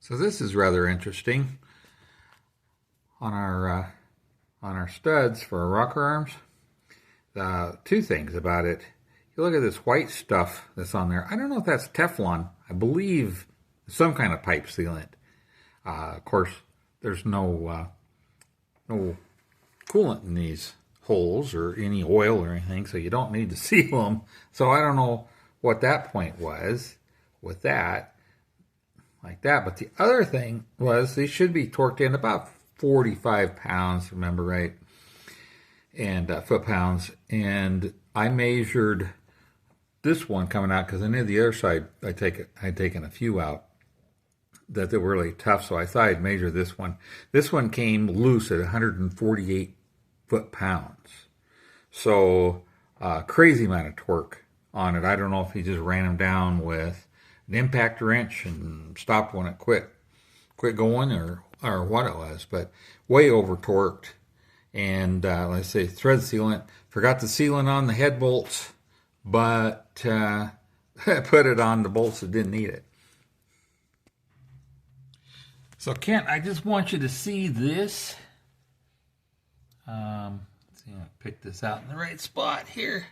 So this is rather interesting. On our studs for our rocker arms, two things about it. You look at this white stuff that's on there. I don't know if that's Teflon. I believe some kind of pipe sealant. Of course, there's no coolant in these holes or any oil or anything, so you don't need to seal them. So I don't know what that point was with that, like that. But the other thing was they should be torqued in about 45 pounds, remember right, and foot-pounds. And I measured this one coming out because I knew the other side I'd taken a few out that they were really tough, so I thought I'd measure this one. This one came loose at 148 foot-pounds. So crazy amount of torque on it. I don't know if he just ran them down with an impact wrench and stopped when it quit going or what it was, but way over torqued. And let's say thread sealant. Forgot the sealant on the head bolts, but put it on the bolts that didn't need it. So Kent, I just want you to see this. Let's see, I'll pick this out in the right spot here.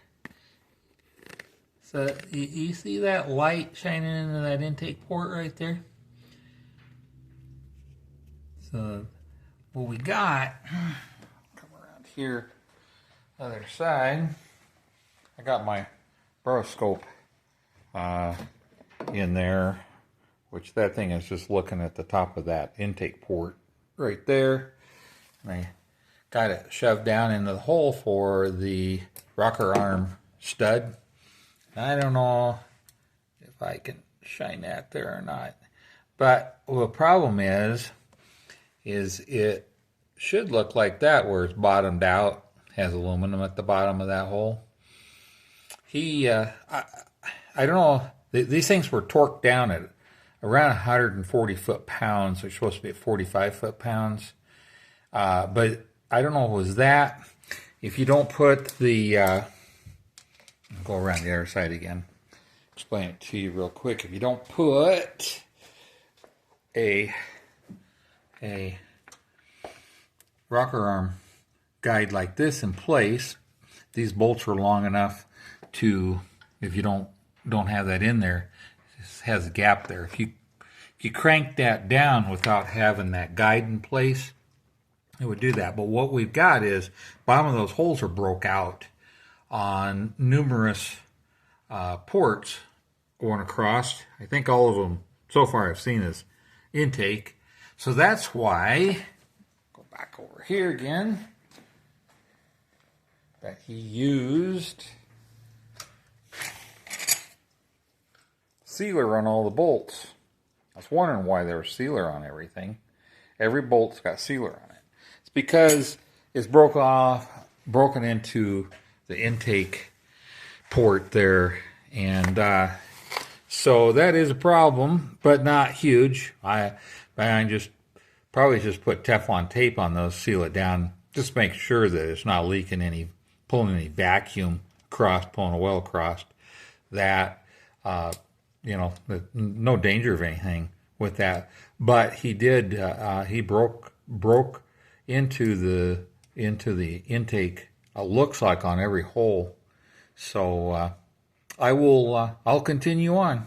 So you see that light shining into that intake port right there? So what we got, come around here, other side, I got my Baroscope in there, which that thing is just looking at the top of that intake port right there. And I got it shoved down into the hole for the rocker arm stud. I don't know if I can shine that there or not. But the problem is it should look like that where it's bottomed out, has aluminum at the bottom of that hole. I don't know, these things were torqued down at around 140 foot-pounds. They're supposed to be at 45 foot-pounds. But I don't know if it was that. If you don't put the, I'll go around the other side again, explain it to you real quick. If you don't put a rocker arm guide like this in place, these bolts are long enough to, if you don't have that in there, it just has a gap there. If you crank that down without having that guide in place, it would do that. But what we've got is bottom of those holes are broke out on numerous ports going across. I think all of them so far I've seen is intake. So that's why, go back over here again, that he used sealer on all the bolts. I was wondering why there was sealer on everything. Every bolt's got sealer on it. It's because it's broken into the intake port there, and so that is a problem, but not huge. I just probably just put Teflon tape on those, seal it down, just make sure that it's not leaking any, pulling any vacuum across, pulling a well across. That no danger of anything with that. But he did. He broke into the intake. Looks like on every hole. So I'll continue on.